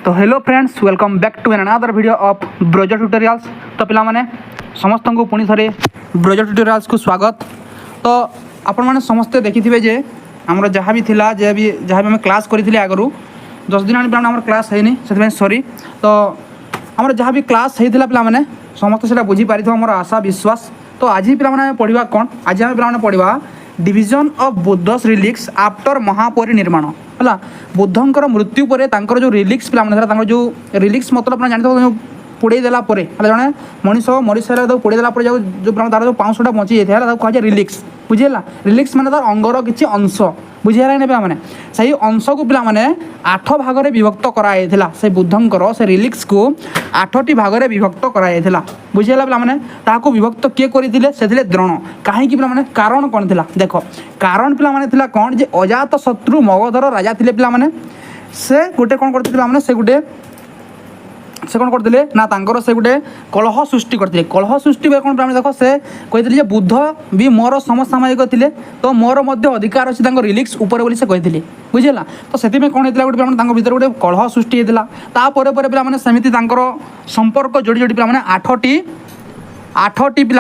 तो hello friends, welcome back to another video of Bros tutorials. तो पिला माने समस्त को पुणी थे ब्रोज ट्यूटोरियल्स को स्वागत। तो आपण मैंने समस्ते देखिथे जे आमर जहाँ भी थिला जहाँ भी आम क्लास करें आगु 10 दिन आम क्लास है से सॉरी। तो आमर जहाँ भी क्लास होता पिला माने समस्ते से बुझीपारी मोर आशा विश्वास। तो आज ही पिला पढ़ा कौन, आज आम पिला पढ़ा division of Buddha's relics after महापरिनिर्माण है। बुद्धंकर मृत्यु पर जो रिलिक्स पे जो रिलिक्स मतलब आप जानते पोड़े देला जड़े मनीष मरी सारे पोड़े देला जो तार जो पाँचटा बची जाता कहुए रिलिक्स। बुझीला रिलिक्स माने तार अंगर किसी अंश बुझीला ना पे सही अंश को पे 8 भाग विभक्त कराइला से बुद्धंकर से रिलिक्स को 8टी भाग विभक्त कराइला। बुझीला पे विभक्त किए करते द्रोण कहीं पे कारण कौन थी देख कारण पे कौन जे अजात शत्रु मगधर राजा थे पे से गोटे कौन करते से कौन करते ना तांकर से गोटे कलह सृष्टि करते। कलह सृष्टि कौन देख से कहते बुद्ध भी मोर समसामयिक थे तो मोर मध्य अधिकार अच्छी रिलिक्स उपर बोली से कहते। बुझेगा तो से कौन होता गोटे भर गोटे कलह सृष्टि होता तापर पे सेमती संपर्क जोड़ी जोड़ी पे 8टी पे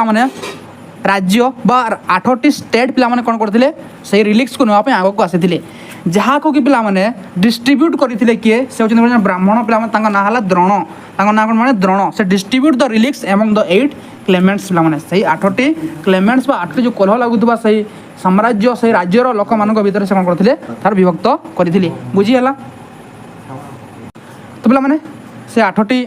राज्य बा 8टी स्टेट पे कौन करते से रिलिक्स को नापी आग को आसी जहाँ को कि पे डिस्ट्रीब्यूट करते किए से ब्राह्मण पे ना है द्रोण ना कौन माने द्रोण से distribute the relics among the 8 Clements पे से 8टी क्लेमेंट्स 8टी जो कलह लगुवा से साम्राज्य से राज्यर लोक मान भर से कौन करते तार विभक्त करते। बुझीगला तो पे से 8टी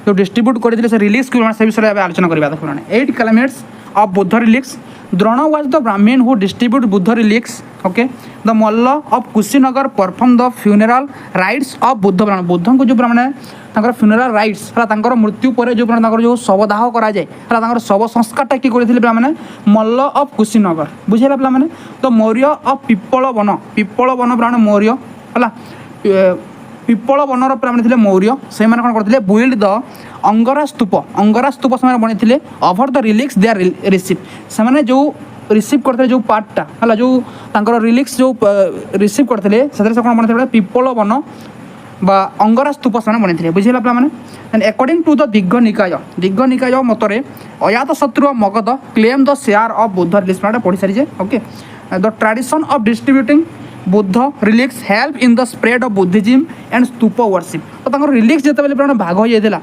जो डिस्ट्रीब्यूट करते से रिलिक्स को से विषय में आलोचना करवा। देखो 8 Clements of Buddha relics. Drona was the Brahmin who distributed Buddha relics. Okay, the Malla of Kushinagar performed the funeral rites of Buddha Brahman. बुद्धों को जो ब्राह्मण है तांकर funeral rites है तांकर मृत्यु पर जो तांकर जो शवदाह करा जाए है तांकर शव संस्कारटा कि करथिले ब्राह्मण मल्ल ऑफ कुशीनगर। बुझेला ब्राह्मण तो मौर्य ऑफ पिप्पल वन ब्राह्मण मौर्य है पिप्पल वनर ब्राह्मण थे मौर्य से कौन करते बिल्ड द अंगरा स्तूप से बनी over the relics they are receive से जो रिसीव करते जो पार्टा है जो रिलिक्स जो रिसीव करते से कौन बनी पिप्पल वन बा अंगरा स्तूप से बनी। बुझेगा पे अकॉर्डिंग टू द दिग्घ निकाय मतरे अजात शत्रु Magadh claim the share of Buddha relics पढ़ी सारी। Okay the tradition of distributing Buddha relics help in the spread of Buddhism and stupa worship. तो रिलिक्स जिते भाग हो जाता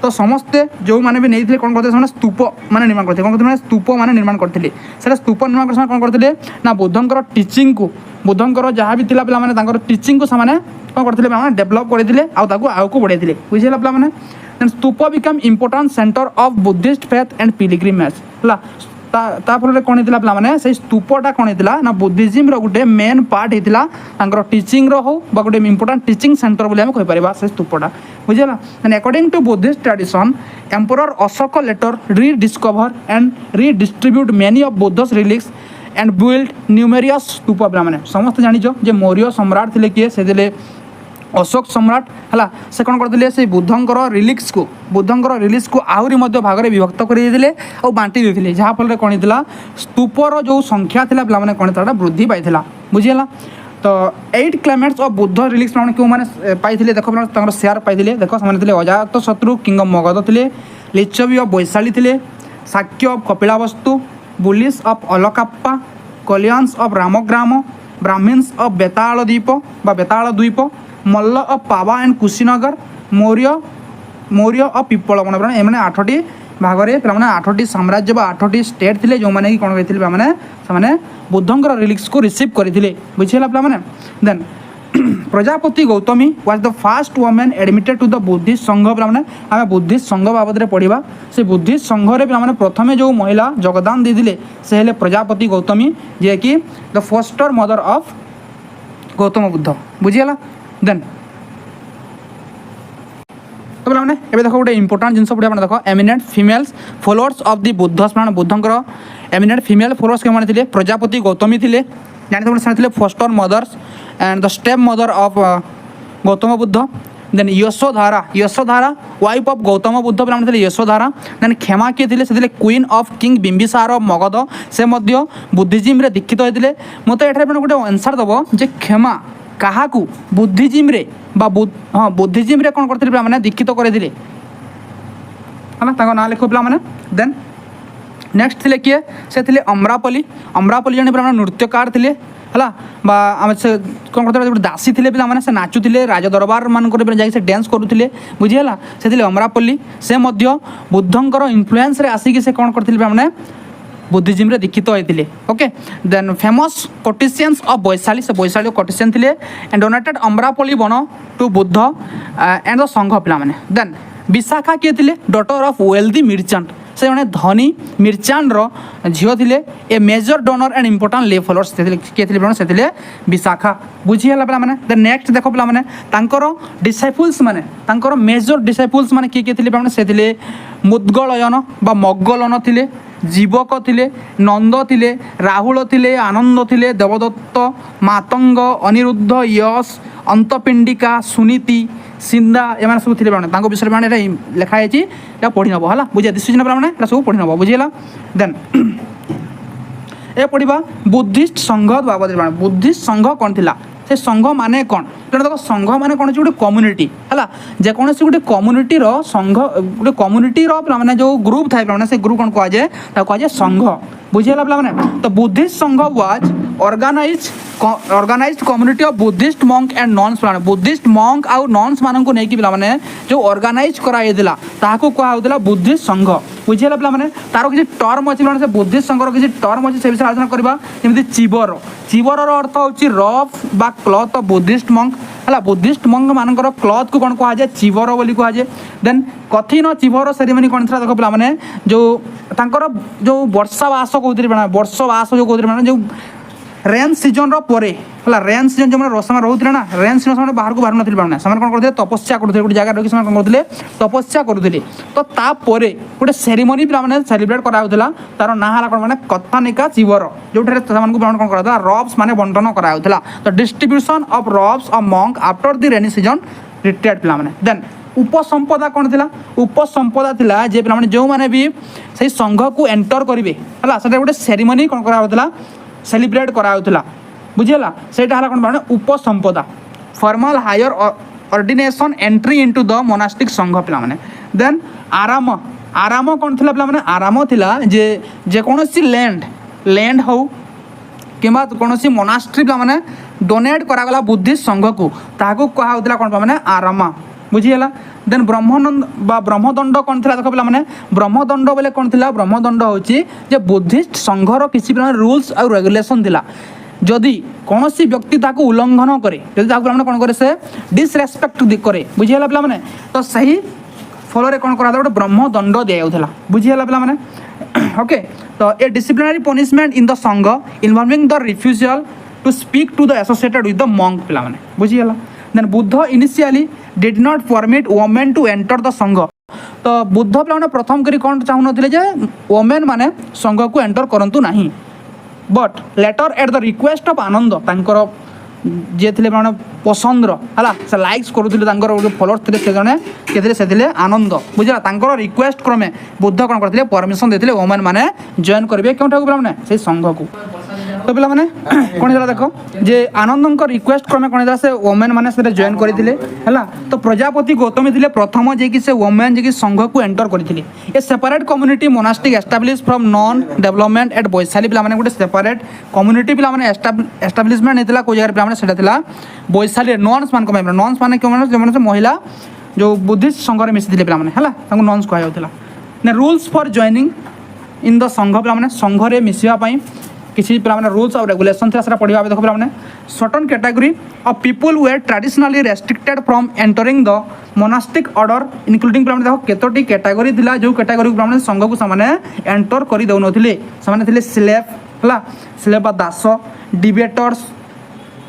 तो समस्ते जो मैंने भी नहीं कौन करते स्तूप माने निर्माण करते कौन करते स्तूप माने निर्माण करते से स्तूप निर्माण कर कौन करते ना बुद्धंकर टीचिंग को बुद्धंकर जहाँ भी थिला पे टीचिंग को से कौन करते डेभलप करते आगे बढ़ाई। बुझेगा पे stupa become important centre of Buddhist faith and pilgrimage है ताफल कौन होता पे से स्तूपटा कौन होता ना बुद्धिज्म गोटे मेन पार्ट होता टीचिंग हो गोटे इम्पोर्टाट टीचिंग सेंटर बोली आम कहीपर से स्तूपटा। बुझेगा according to Buddhist tradition emperor Ashoka later rediscover and redistribute many of Buddha's relics and build numerous stupa पे समस्त जानिच मौर्य सम्राट थे किए से अशोक सम्राट है से कौन करते से बुद्धंकर रिलिक्स को आहरी भाग में विभक्त करते और बांटी देते जहाँफल कौन होता स्तूपर जो संख्या थी पे कौन था वृद्धि पाई। बुझीगला तो 8 क्लेमेंट्स ऑफ बुद्ध रिलिक्स क्यों मैंने पाई देख शेयर पाई देख से अजात शत्रु किंग मगध थे लिच्छवी ऑफ वैशाली थे शाक्य ऑफ कपिलावस्तु बुलिस ऑफ अलकाप्पा कल्याण्स ऑफ रामग्राम ब्राह्मीन्स ऑफ बेताल द्वीप Malla of Pava and Kushinagar Maurya of Pippalivana एम 8टी भाग में 8टी साम्राज्य 8टी स्टेट थे जो मैंने कौन कहते बुद्धंकर रिलिक्स को रिसीव करते। बुझेगा पे then Prajapati Gautami was the first women admitted to the Buddhist Sangha पे आम बुद्धिस्ट संघ बाबद में पढ़ा से बुद्धिस्ट संघ पे प्रथम जो महिला योगदान देते से हेले प्रजापति गौतमी जे कि the foster mother of Gautama Buddha. बुझीगला देन तो पे ये देख गोटे इंपोर्टाट जिन पढ़ा देख eminent female followers of the Buddha's बुद्धंकर एमिनेंट फीमेल फॉलोअर्स के थे प्रजापति गौतमी थे जानते foster mothers and the stepmother of Gautama Buddha. Then Yashodhara wife of Gautama Buddha पे थे यशोधारा। देन क्षमा किए थे से queen of king Bimbisara of Magadha से बुद्धिज्म दीक्षित होते। मत ये गोटे आंसर दब जे क्षमा क्या बुद्धिजिम रे हाँ बुद्धिजिम रे कौन करते पे दीक्षित करते है ना लिख पे देन नेक्स्ट थे किए से थे अमरापल्ली अमरापल्ली जन पे नृत्यकार थे है आम से कौन करते गोटे दासी थे पे से नाचुले राज दरबार मानक से डांस करुले बुझीगला से अमरापल्ली से बुद्धंकर इन्फ्लुएंस आसिक से कौन करते पे बुद्धिजिम रे दीक्षित होते okay then famous courtesans of Vaishali से वैशाली कोटिशियन थे एंड डोनेटेड अमरापल्ली वन to Buddha and the sangha पे देन विशाखा किए थे डॉटर ऑफ वेल्दी मिर्चेंट से जड़े धनी मिर्चान झील थे ए मेजर डोनर एंड इंपोर्टाट ले फॉलोअर्स किए थे से विशाखा बुझीगला पे द नेक्स्ट देख पे डिसाइपुल्स माने मेजर डिसाइपुल्स माने किए थे से मुद्गलयन बा मग्गलन थे जीवक थे नंद थे राहुल थे आनंद थे देवदत्त मातंग अनिरुद्ध यश अंतपिंडिका सुनीति सिंदा एम सब थे विषय में लिखाई पढ़ी नब है बुझे दिशा पे सब पढ़ी नब बुझीगला देन ए पढ़ा बुद्धिस्ट संघ बाबद बुद्धिस्ट संघ कौन थी से संघ माने कौन देख संघ माने कौन गोटे कम्युनिटी है जेकोसी गोटे कम्युनिटीर संघ गोटे कम्युनिटीर पे जो ग्रुप थाए पे से ग्रुप कौन कहुए संघ बुझीगला पे तो Buddhist sangha was organized community of Buddhist monk and nuns पे बुद्धिस्ट मंक आउ नॉन्स मान को लेकिन पे जो ऑर्गेनाइज कराइला कहला बुद्धिस्ट संघ बुझीगला पे तार किसी टर्म अच्छी से बुद्धिस्ट संघर किसी टर्म अच्छी से विषय आलोचना करवा जमी चिबर चिबर अर्थ हूँ रफ बा क्लथ ऑफ बुद्धिस्ट मंक है बुद्धिस्ट मंक मानकर क्लथ को कौन कहुए चिबर बोली कहुए देन कथिन चिबर सेरेमनी कौन था देख पे जो जो वर्षावास कहते वर्षवास जो कहते जो रेन सीजन रे रेन सीजन जो मैंने रोते ना रेन सीजन से बाहर को बाहर ना कौन करते तपस्या करते गोटे जगह रखी कौन करते तपस्या करुले तो तापर गोटे सेरेमनी पे सेलिब्रेट कराला तार ना है कौन मैंने कथानिका चिवर जो कौन करा रब्स माने बंटन कराला तो distribution of rubs of monk after the rainy season retired पे देन उपसंपदा कौन थी उपसंपदा थी जे पे जो मैंने भी से संघ को एंटर करेंगे है गोटे सेरेमनी कौन कराला सेलिब्रेट कराला बुझीगला से कौन पे upasampada formal higher ordination entry into the monastic sangha पे देन आराम आराम कौन थी पे आराम थिला जे जेकोसी लैंड हो कि कौन मोनास्ट्री पे डोनेट करागला बुद्धिस्ट संघ को कहला कौन पे आरामा बुझीगला देन ब्रह्मानंद ब्रह्मदंड कौन थी देख पे ब्रह्मदंड बोले कौन थी ब्रह्मदंड हूँ बुद्धिस्ट संघर किसी रूल्स और रेगुलेशन थिला जदि कौन व्यक्ति ताको उल्लंघन करे जब कौन करे से डिसरेस्पेक्ट करे बुझीगला पे तो सही फल कौन करा गोटे ब्रह्मदंड दिया बुझीगला पे ओके तो a disciplinary punishment in the sangha involving the refusal to speak to the associated with the monk पे बुझीगला then Buddha initially did not permit women to enter the sangha तो बुद्ध पे प्रथम करी कौन चाहून वोमेन माने संघ को एंटर करंतु नहीं but later at the request of Ananda तांकर जे थे पसंद है से लाइक्स करुले फलोअर्स थे से जड़े किए से आनंद बुझा तांकर रिक्वेस्ट क्रमे बुद्ध कौन करते परमिशन देते वोमेन माने जॉइन करेंगे क्यों पे से संघ को तो पे कौन है देख जे आनंद रिक्वेस्ट क्रमे कौन है से वोमेन माने से जॉइन करते है तो प्रजापति गौतमी थे प्रथम जे से वोमेन जे संघ को एंटर करते ए separate community monastic establish from non development at Vaishali पे गोटे सेपरेट कम्युनिटी पे एस्टाब्लिशमेंट होता कौ जगह पे वैशाली नॉन्स मान नॉन्स मान क्यों जो महिला जो बुद्धिस्ट संघ में मिसी पे है नॉन्स कहला rules for joining in the sangha पे संघ में मिसापी किसी पे रूल्स और रेगुलेशन था पढ़ा देख पे certain category of people were traditionally restricted from entering the monastic order including पे देख केतोटी कैटेगरी थिला जो कैटेगरी पे संघ को से एंटर कर दौनथिले से स्लेव है स्लेव दास debtors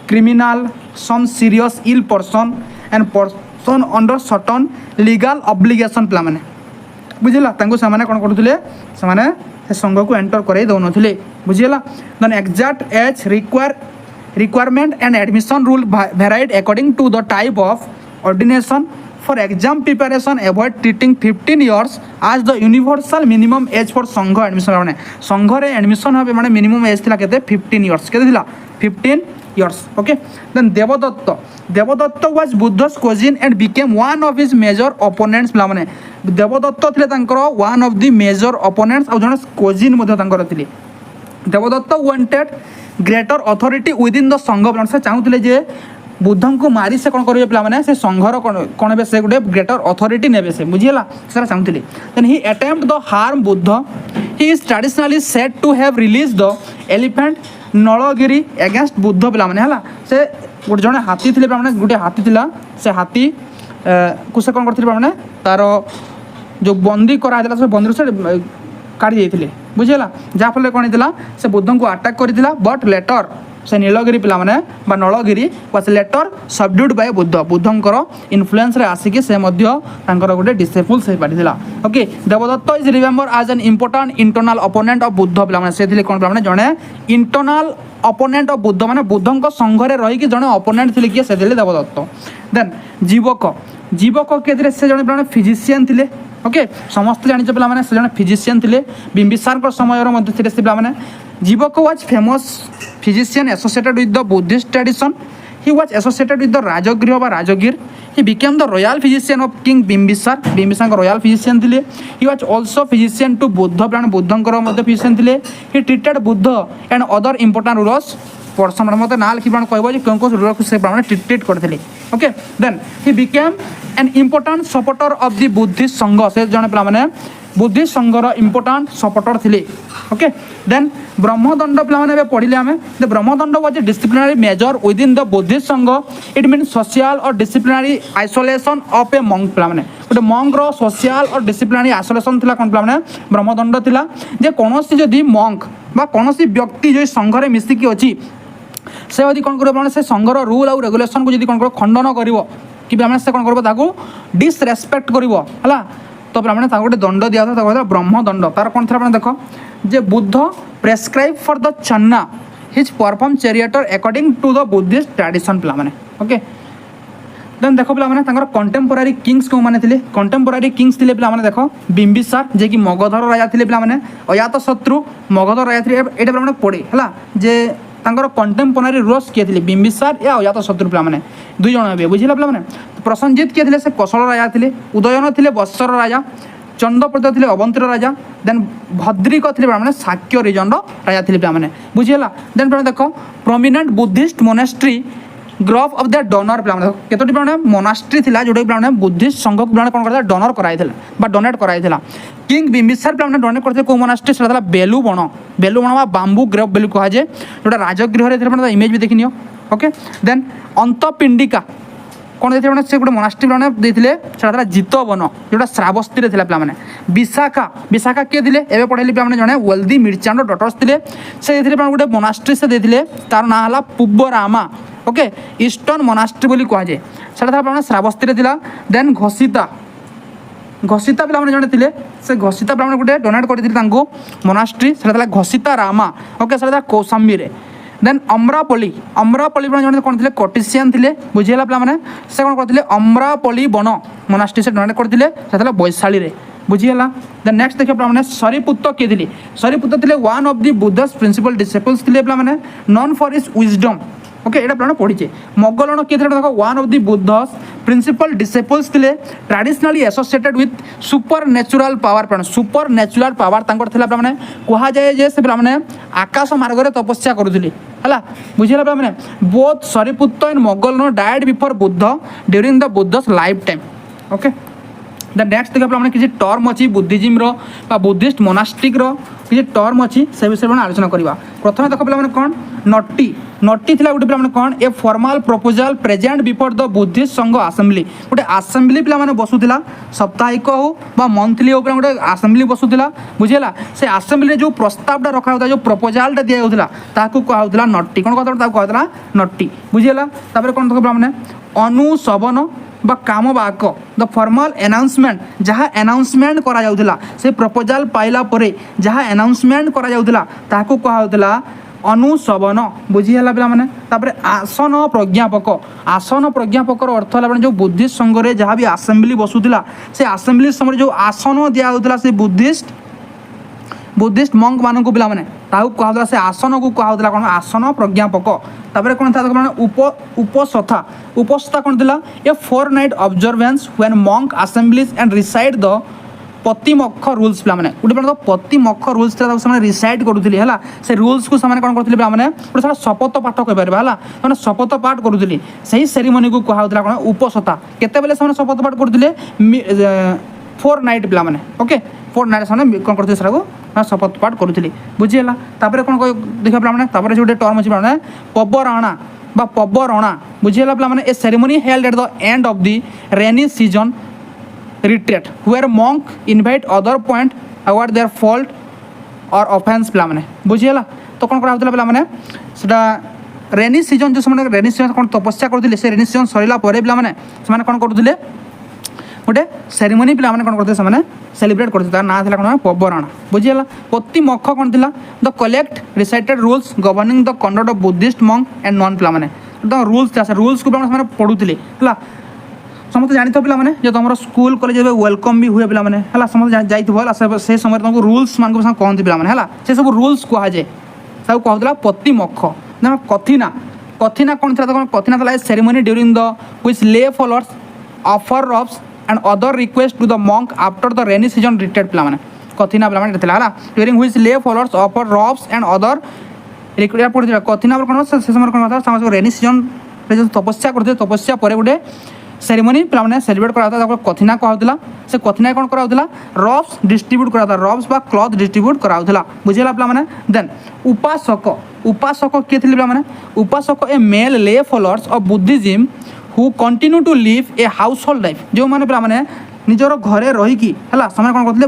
criminal some serious ill person and person under certain legal obligation पे बुझेगा से कौन करुले से संघ को एंटर कर दौनथिले बुझीगला then exact age requirement and admission rule varied according to the type of ordination for exam preparation avoid treating 15 years as the universal minimum age for sangha admission मैंने संघ एडमिशन हे मैंने मिनिमम एज थी के 15 years के 15 years. Okay, then Devadatta was Buddha's cousin and became one of his major opponents. ପିଲାମାନେ ଦେବଦତ୍ତ ଥିଲେ ତାଙ୍କର one of the major opponents ଆଉ ଜଣେ cousin ମଧ୍ୟ ତାଙ୍କର ଥିଲେ। ଦେବଦତ୍ତ wanted greater authority within the ସଂଘ। ସେ ଚାହୁଁଥିଲେ ଯେ ବୁଦ୍ଧଙ୍କୁ ମାରି ସେ କ'ଣ କରିବେ ପିଲାମାନେ ସେ ସଂଘର କ'ଣ ହେବେ ସେ ଗୋଟେ ଗ୍ରେଟର ଅଥରିଟି ନେବେ ସେ ବୁଝିହେଲା ସେଟା ଚାହୁଁଥିଲେ। Then he attempt the harm Buddha. He is traditionally said to have release the elephant Nalagiri against Buddha ପିଲାମାନେ ହେଲା। ସେ ଗୋଟେ ଜଣେ ହାତୀ ଥିଲେ ପିଲାମାନେ ଗୋଟେ ହାତୀ ଥିଲା ସେ ହାତୀ କୁ ସେ କ'ଣ କରିଥିଲେ ପିଲାମାନେ ତାର ଯେଉଁ ବନ୍ଦୀ କରାଯାଇଥିଲା ସେ ବନ୍ଦୀରୁ ସେ କାଢ଼ି ଦେଇଥିଲେ ବୁଝିହେଲା। ଯାହାଫଳରେ କ'ଣ ହେଇଥିଲା ସେ ବୁଦ୍ଧଙ୍କୁ ଆଟାକ୍ କରିଥିଲା ବଟ୍ ଲେଟର से नीलगिरी पिलाने Nalagiri was later subdued by बुद्धंकर इन्फ्लुएंस रे आसिकी से गोटे डिसेबल से पारिला। Okay, Devadatta is remember as an important internal opponent of Buddha पिलाने से कौन पिलाने जड़े इंटरनल अपोनेंट ऑफ बुद्ध माने बुद्धंक संघरे रही जड़े अपोनेंट थे किए से देवदत्त। देन जीवक के से जड़े पिलाने फिजिशियन थे। ओके, समस्त जान पे से जड़े फिजिशियन थे बिंबिसार समय मध्य से पे Jivaka was famous physician associated with the Buddhist tradition. He was associated with the Rajgriha बा Rajgir. He became the royal physician of king Bimbisara. Bimbisara royal physician थे। He was also physician to Buddha प्राण बुद्धंकर मध्य फिजिशियन थे। He treated Buddha and other important rulers person मत ना लिखि कहब क्यों कौन रूलर से ट्रीट करते। Okay, then he became an important supporter of the Buddhist Sangha. से जड़े पे बुद्धिस्ट संघर इंपोर्टेंट सपोर्टर थे। ओके, देन ब्रह्मदंड पे पढ़ले आम the Brahmadanda was a disciplinary measure within the Buddhist Sangha. It mean social और disciplinary isolation of a monk पे गोटे मंकर सोशल और डिसिप्लिनरी आइसोलेशन थी कौन पे ब्रह्मदंड थिला जे कौन जदि मंक बा कौन व्यक्ति जो संघरे मिसिकी अच्छी से यदि कौन कर से संघर रूल आउ रेगुलेशन को कौन कर खंडन कर कि से कौन कर डिसरेस्पेक्ट कर तो ब्राह्मण गोटे दंड दिया था ब्रह्मदंड। तार कौन था देख जे Buddha prescribed for the Channa his perform charioteer according to the Buddhist tradition पिलाने। ओके, देन देख पिलाने कंटेम्पोरारी किंग्स को माने थे कंटेम्पोरारी किंग्स थे पिलाने देख बिंबिसार जे कि मगधर राजा थे पिलाने अजातशत्रु मगधर राजा थे ये पिलाने पड़े है जे तांकर कंटेम्पोरारी रूलर्स किए थे बिंबिसार या अजातशत्रु पिलाने दुई जन हे बुझे पिलाने। प्रसन्नजित किए थे से कौशल राजा थे। उदयन थे बत्सर राजा। चंद्रप्रद थे अवंतीर राजा। देन भद्रिक थे पे शाक्य रिजन राजा थे पे बुझीगला। देन पे देख prominent Buddhist monastery Grove of the donor पे केतोटी पे मोनास्ट्री थी जोटा पे बुद्धिस्ट संघ को कौन कर डोनर कराई डोनेट कराई। किंग बिंबिसार पे डोनेट करते कौ मोनास्ट्री से बेलुबण बा बांबू ग्रेव बेलू कह जाए जोटा राजगृह इमेज भी देखनी। ओके, देन अंतपिंडिका कौन देते से गोटे मोनास्ट्री पे जितवन जोटा श्रावस्ती पे विशाखा किए थे एवं पढ़ेली पे जड़े वेल्दी मिर्चांड डटर्स थे से गोटे मोनास्ट्री से देते तार ना है पुब्बरामा। ओके, ईस्टर्न मोनास्ट्री बोली कह जाए से श्रावस्ती था। देन घसीता पे जड़े थे से घसीता पे गोटे डोनेट करते मोनास्ट्री से घसीता रामा। ओके, से कौशाम्बी। देन अमरापल्ली जड़े कौन थे कटिशियन थे बुझीगला पे से कौन करते अमरापल्ली वन मोनास्ट्री से डोनेट करते वैशाली बुझीगला। देन नेक्स्ट देखिए पे सरीपुत्त किए थे सरीपुत्त थे वन ऑफ द बुद्धस प्रिंसिपल डिसेपल्स थे पे non for his wisdom. Okay, ये पे पढ़ीचे मोगलण किए थे देख वन ऑफ द बुद्धस प्रिंसिपल डिसेपल्स थे traditionally associated with super natural power पे सुपर नेचुरल पावर पे कह जाए से पे आकाश मार्ग में तपस्या करुले है बुझीगला पे both Sariputta and Moggallana died before Buddha during the Buddha's life time. Okay, the next देखा पे किसी टर्म अच्छी बुद्धिज्म बुद्धिस्ट मोनास्टिक किसी टर्म अच्छी से विषय में आलोचना करवा। प्रथम देख पे कौन नटी थी गोटे पे कौन a formal proposal present before the Buddhist संघ आसेम्बली गोटे आसेम्बली पे बसुला साप्ताहिक हो मंथली हो गोटे आसेम्बली बसुला बुझेगा। से आसेम्बली जो प्रस्तावटा रखा होता जो प्रपोजालटा दिया कहला नटी कौन कहता नटी बुझेगा। कौन देख पे अनुशवन बा काम बाक द फॉर्मल अनाउंसमेंट जहाँ अनाउंसमेंट करा जाउथला से प्रपोजल पाइला परे जहाँ अनाउंसमेंट करा जाउथला ताकू कहउथला अनुशवन बुझीगला पे आसन प्रज्ञापक अर्थ है जो बुद्धिस्ट संघरे जहाँ भी आसेम्बली बसुला से आसेम्बली समय जो आसन दिया होता से बुद्धिस्ट मंक मानक पे ताकू कहला से आसन को कहला कौन आसन प्रज्ञापक तापर कौन था देखो उपसथा उपसथा कौन थिला a 4 night observance when monk assemblies and recite the Patimokkha rules पे गोटे पतिमख रूल्स से रिसाइड करुले है से रूल्स को कौन करते पे गोटे शपथ पाठ कहीपर है शपथ पाठ करुले से सेरिमनी को कहला कौन उपसथा केते शपथ पाठ करते 4 नाइट पे ओके 4 नाइट से कौन करते शपथ पाठ करुले बुझीगला कौन देखा पे जो टर्म अच्छे पे पबराणा बा पबरणा बुझीगला पे a ceremony held at the end of the rainy season retreat where monk invite other point award their fault or offense पिला माने बुझीगला तो कौन करा होतला पिला माने सेटा रेनी सीजन जो समय रेनी सीजन कौन तपस्या करथिले से रेनी सीजन सरिला परे पिला माने से कौन करथिले गोटे सेरिमनी पिला माने कौन करथिले से सेलिब्रेट करथिले तार ना थिला कौन पबराणा बुझीगला पति मख कौन थिला the collect recited rules governing the conduct of Buddhist monk and non पिला माने द रूल्स को से पढुथिले हला समस्त जानी पे जो तुम स्कूल कॉलेज वेलकम भी हुए पे समस्त जाइए से समय तुमको रूल्स मान कहते पे से सब रूल्स कहुए सब कहला पतिमख कथिना कथिना कौन था कथिना था ceremony during the which lay followers offer robes and other request to the monk after the rainy season retreat पे कथिना पे during which lay followers offer robes and other request पढ़ी कथिना कौन से समय कौन था रेनी सीजन जो तपस्या करते तपस्या पर गोटे सेरेमनी पे सेलिब्रेट करा कथिना कहला से कथिना कौन करा रब्स डिस्ट्रीब्यूट करा रब्स बा क्लथ डिस्ट्रीब्यूट करा बुझेगा पे देन उपासक उपासक किए थे पे upasaka a male lay followers of Buddhism who continue to live a household life जो मैंने पे निजर घरे रहीकि है से कौन करते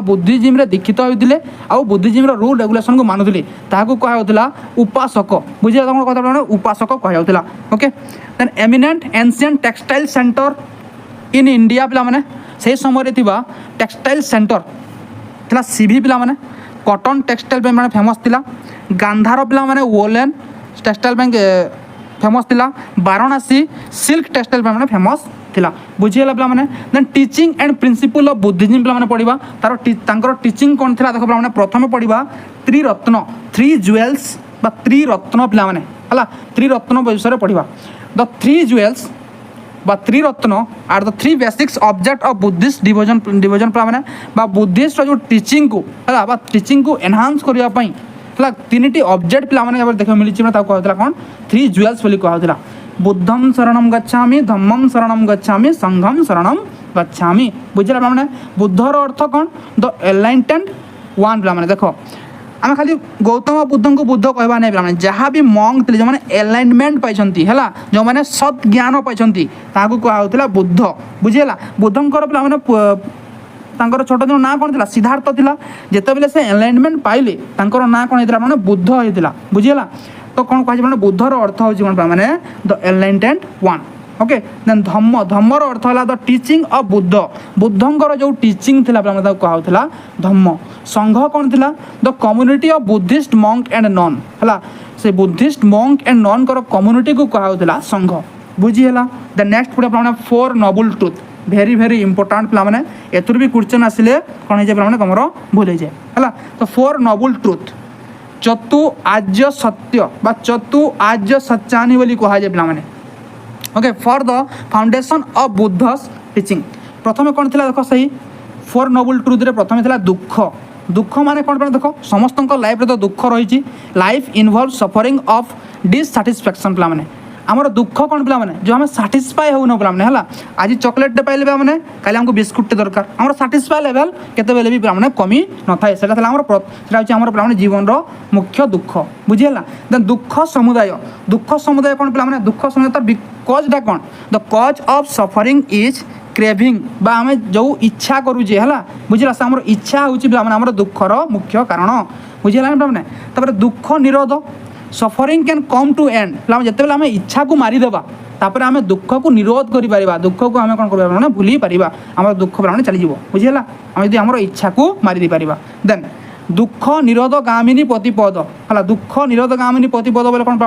बुद्धिज्म दीक्षित होते आउ बुद्धिज्म रूल रेगुलेशन को मानुले ताकू कहला उपासक बुझे कौन कहता उपासक कहला okay then eminent ancient textile centre in India पे से समय टेक्सटाइल सेंटर था सीभी पे कॉटन टेक्सटाइल पे फेमस थिला गांधार पे वोलेन टेक्सटाइल फेमस थिला वाराणसी सिल्क टेक्सटाइल पे फेमस थिला बुझीगला पे then teaching and principle of Buddhism पे पढ़ा तार टीचिंग कौन थी देख पे प्रथम पढ़ा त्रिरत्न 3 ज्वेल्स बा त्रिरत्न पे त्रिरत्न विषय पढ़ा द 3 ज्वेल्स बा Triratna are the 3 basics object of Buddhist division पे बुद्धिस्ट जो टीचिंग को है टीचिंग को एनहांस करने है 3टी ऑब्जेक्ट पे देखा मिली कहला कौन 3 ज्वेल्स कहला बुद्धम शरणम गच्छामि धम्मम शरणम गच्छामि संघम शरणम गच्छामि बुझे पे बुद्धर अर्थ कौन द एनलाइटेंड वन पे देख आम खाली गौतम बुद्ध को बुद्ध कहवा नहीं पे जहाँ भी मंक थे जो मैंने एलाइनमेंट पाई है जो मैंने सत् ज्ञान पाई कहला बुद्ध बुझेगा बुद्धंकर पे छोट दिन ना कौन था सिद्धार्थ था जिते बेले से एलाइनमेंट पाइले ना कौन होता बुद्ध होता बुझेगा तो कौन कह बुद्धर अर्थ हूँ कौन पे the enlightened one okay then Dhamma धम्मर अर्थ है द टीचिंग ऑफ बुद्ध बुद्धंकर जो टीचिंग थी कहला धम्म संघ कौन थी the community of Buddhist monk and non है से बुद्धिस्ट मंक एंड नॉन कर कम्युनिटी को कहला संघ बुझीगला द नेक्स्ट पूरा पे 4 noble truth very very important पे एथुर भी क्वेश्चन आसिले कौन हो जाए तुम भूल जाए है तो 4 नोबल ट्रुथ चतु आर्य सत्य बा चतु आर्य सच्चानी बोली कहुए पे okay for the foundation of Buddha's teaching प्रथम कौन थी देख सही 4 नोबल ट्रुथ रे प्रथम थी दुख दुख माने कौन पे देख समस्त लाइफ तो दुख रही लाइफ इनवॉल्व सफरिंग ऑफ डिससाटिस्फैक्शन पे आमर दुख कौन पे जो आम साटिस्फाई होना पे है आज चॉकलेट पाइले पे कल आमको बिस्कुट दरकार आम साटिस्फाई लेवल केते भी पे कमी न थाए पे जीवन मुख्य दुख बुझीगला देन दुख समुदाय कौन पे दुख समुदाय तार कजटा कौन द कज ऑफ सफरिंग इज क्रेविंग बा आम जो इच्छा करुचे है बुझला से आम इच्छा हूँ दुखर मुख्य कारण बुझीगला पे दुख निरोध suffering can come to end जिते आम इच्छा को मारिदेवा तापर आम दुख को निरोध कर दुख को आम कौन कर भूल पार आम दुख पे चलीज बुझीगला आम जब आम इच्छा को मारिदे पार देन दुख निरोध गामिनी प्रतिपद है दुख निरोध गामिनी प्रतिपद बोले कौन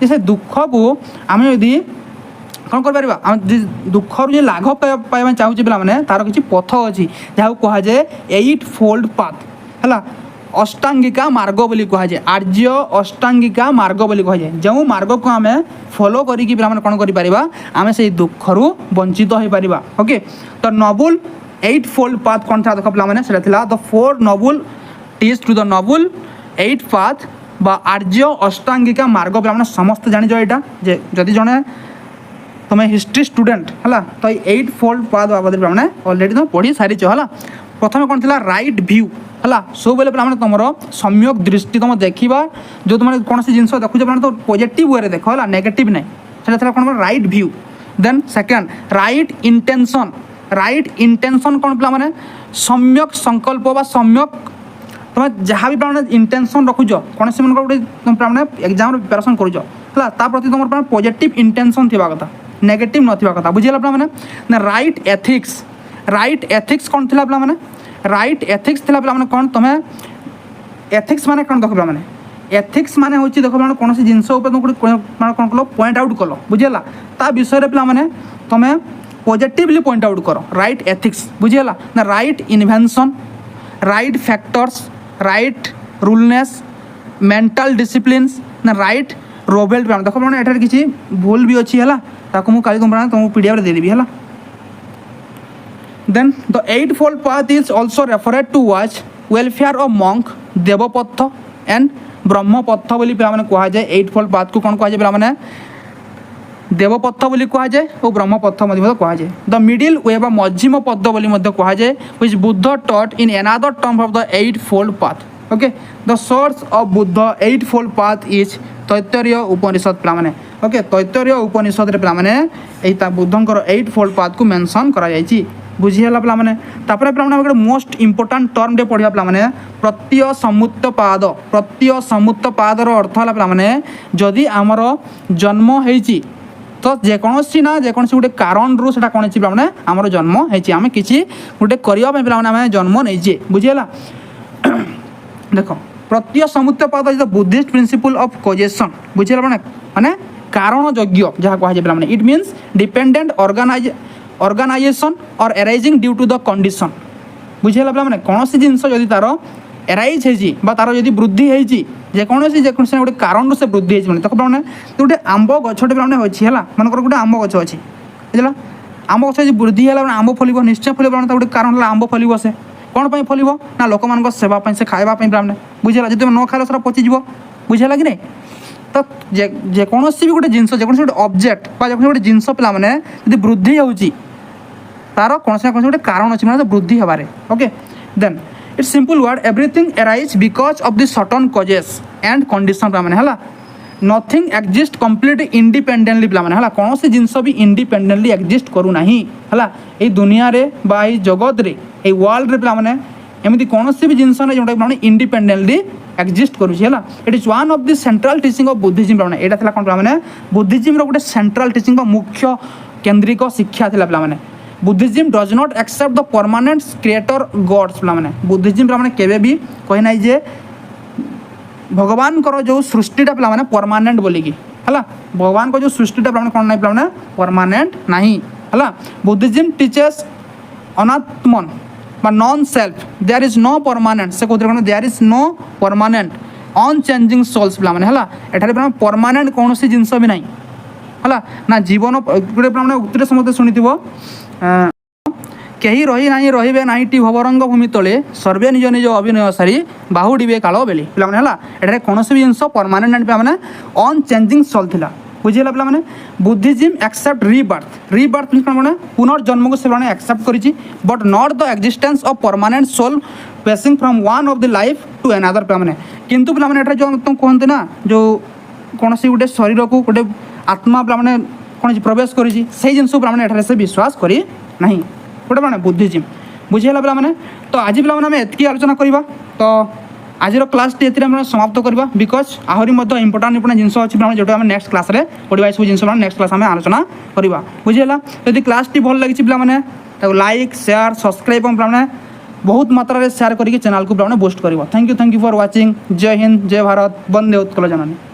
पे से दुख को आम यदि कौन कर दुख जो लाघव पाइबा चाहूँ पे तार किसी पथ अच्छी जहाँ कहुए 8 फोल्ड पाथ है अष्टांगिका मार्ग बोली कह जाए आर्य अष्टांगिका मार्ग बोली कह जाए जो मार्ग को आम फॉलो करिकी पिला कौन करिपरिबा आमे से दुखरु वंचित हो पारिबा ओके तो नोबल 8 फोल्ड पाथ कौन था देख पिला माने सेटा थिला the 4 noble truths to the noble 8 path बा आर्य अष्टांगिका मार्ग पिला माने समस्त जानि जो एटा जे जदि जने तुम्हें हिस्ट्री स्टूडेंट है तो 8 फोल्ड पाथ बाबद पे ऑलरेडी तुम पढ़ी सारी है प्रथम कौन थी राइट व्यू है सब बेले पे तुम सम्यक दृष्टि तुम देखा जो तुम कौन जिन देखुच तो पॉजिटिव वे देख है नेगेटिव नहीं से कौन right view then second right intention कौन पे सम्यक संकल्प बा सम्यक तुम जहाँ भी पे इंटेंशन रखुच कौन से मन गोटे पे एग्जाम प्रिपेरेसन करुच है प्रति तुम पॉजिटिव इंटेंशन थी कथा नेगेटिव नथिबा कथा बुझिला पिला माने राइट एथिक्स कौन थिला पिला माने राइट एथिक्स थिला पिला माने कौन तमे एथिक्स माने कौन देखो पिला माने एथिक्स माने होची देखो पिला कोनोसी जिंस ऊपर तुम माने कौन कलो पॉइंट आउट कलो बुझिला ता विषय रे पिला माने तमे पॉजिटिवली पॉइंट आउट करो राइट एथिक्स बुझिला ना right invention right factors right रूलनेस मेंटल डिसिप्लिन्स ना राइट रोबेल्ट पे देखो मैंने एठार किसी भूल भी अच्छी है ताको मु काली तुमको पीडीएफ दे देबी है then the 8 fold path is also referred to वाच वेलफेयर ऑफ मंक देवपथ एंड ब्रह्मपथ बोली पे माने कहा जाए 8 फोल्ड पाथ को कौन कहा जाए पे माने देवपथ बोली कहा जाए और ब्रह्मपथ मध्य कहा जाए द मिडिल वे बा मध्यम पद बोली मध्य कहा जाए which Buddha taught in another term of the 8 fold path okay the source of Buddha 8 fold path is Taittiriya Upanishad पिला माने ओके तैत्तरीय उपनिषद रे पिला माने एटा बुद्धंकर 8 फोल्ड पाथ को मेंशन करा जायछि बुझिहला पिला माने तापर पिला माने ଗୋଟେ मोस्ट इंपोर्टेंट टर्म रे पढिया पिला माने प्रत्यय समुत्त पादर अर्थ हला पिला माने जदि हमर जन्म हेछि तो जेकोसी ना जेकोसी गोटे कारण रु सेटा कोन छि पिला माने हमर जन्म हेछि आमे किछि गोटे करिया पे पिला माने जन्म नै जे बुझिहला देखो प्रत्यय समुत्त पाद is the Buddhist principle of causation बुझिला माने कारण योग्य जहाँ कहा जाए माने इट मीन्स डिपेंडेंट ऑर्गेनाइजेशन और arising due to the condition बुझिला माने कौन सी जिनस जदि तार एराइज है तार जदि वृद्धि है जेकोसी गोटे कारण से वृद्धि है देखो पे गोटे आंब गछटे पे अच्छी है मनकर गोटे आंब गछ अच्छी बुझला आंब गछ वृद्धि है आंब फल निश्चय फल गोटे कारण है आंब फल से कौन पर फल ना लोक मान सेवा से खावाई पे बुझेगा जी तुम न खाइल सर पचिज बुझेगा कि नहीं तो जेकोसी भी गोटे जिनस जेकोसी गोटे ऑब्जेक्ट जेकोसी गोटे जिनस पिला माने यदि वृद्धि होउची तार कौन से गोटे कारण अच्छी मतलब वृद्धि हबारे okay then it's simple word everything arise because of the certain causes and condition पिला माने हला नथिंग एक्जिस्ट कंप्लीटली इंडिपेंडेंटली पिला माने हला कौन से जिनस भी इंडिपेंडेंटली एक्जिस्ट करू नाही हला ए दुनिया रे बा ए जगत रे ए वर्ल्ड रे पिला माने एमती कौन से भी जिनस ना जोटा माने इंडिपेंडेंटली एक्जिस्ट करूची है it is one of the central teaching of Buddhism पिला माने एटा थला कोन पिला माने बुद्धिज्म रो गोटे सेंट्रल टीचिंग का मुख्य केंद्रिक शिक्षा थिला पिला माने Buddhism does not accept the permanent creator gods पिला माने बुद्धिज्म पिला माने केबे भी कहि नै जे भगवान को जो सृष्टिटा पिला माने परमानेंट बोली की हला भगवान को जो सृष्टिटा पिला माने कोन नै पिला माने परमानेंट नहीं हला बुद्धिज्म टीचर्स अनात्मन non self there is no permanent से कहते there is no permanent unchanging souls पिला माने हला एठारे परमानेंट कौन सी जिनस भी नहीं हला ना जीवन गोटे पिला उक्तिरे समस्त शुणिथिबो कहीं रही नहीं रहिबे नहीं टी भवरंग भूमि तले सर्वे निज निज अभिनय सारी बाहुडीबे काल बेली पिला माने हला एठारे कौन सी भी जिनस परमानेंट पिला माने अनचेंजिंग सोल थिला बुझिला पिला माने बुद्धिज्म एक्सेप्ट रीबर्थ मीन्स माने पुनर्जन्म को से माने एक्सेप्ट करिछि but not the existence of permanent soul passing from one of the life to another पिला माने किंतु पिला माने एटा जो तुम कहंते ना जो कोनसी गोटे शरीर को गोटे आत्मा पिला माने कोन प्रवेश करिछि सेही जिंस पिला माने एठारे से विश्वास करी नहीं गोटे माने बुद्धिज्म बुझिला पिला माने तो आज पिला माने हम एतकी आलोचना करिबा तो आज क्लास टी एम समाप्त करवा बिकज आहरी इंपोर्टाट जिनस अच्छी जो आम नेक्स्ट क्लास रे पढ़ा सब जिन नेक्स्ट क्लास आम आलोचना करवा बुझीगला यदि क्लास टी भल लगी पे लाइक शेयर सब्सक्राइब पे बहुत मात्रा शेयर करके चैनल को बूस्ट कर थैंक यू फॉर वाचिंग जय हिंद जय भारत वंदे उत्कल जननी।